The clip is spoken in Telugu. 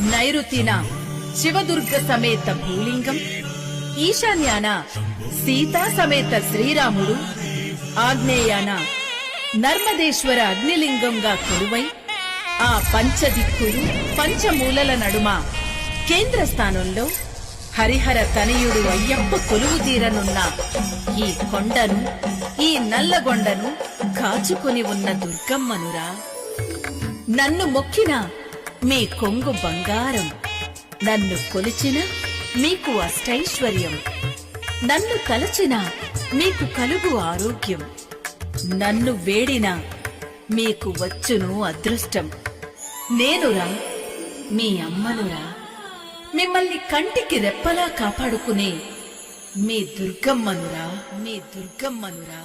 నైరుతిన శివదుర్గ సమేత భూలింగం, ఈశాన్యాన సీతా సమేత శ్రీరాముడు, ఆగ్నేయాన నర్మదేశ్వర అగ్నిలింగంగా కొలువై ఆ పంచదిక్కులు పంచమూలల నడుమ కేంద్ర స్థానంలో హరిహర తనయుడు అయ్యప్ప కొలువు తీరనున్న ఈ కొండను, ఈ నల్లగొండను కాచుకుని ఉన్న దుర్గమ్మనురా. నన్ను మొక్కిన మీ కొంగు బంగారం, నన్ను కొలిచిన మీకు అష్టైశ్వర్యం, నన్ను తలచిన మీకు కలుగు ఆరోగ్యం, నన్ను వేడిన మీకు వచ్చును అదృష్టం. నేనురా, మీ అమ్మనురా, మిమ్మల్ని కంటికి రెప్పలా కాపాడుకునే మీ దుర్గమ్మనురా, మీ దుర్గమ్మనురా.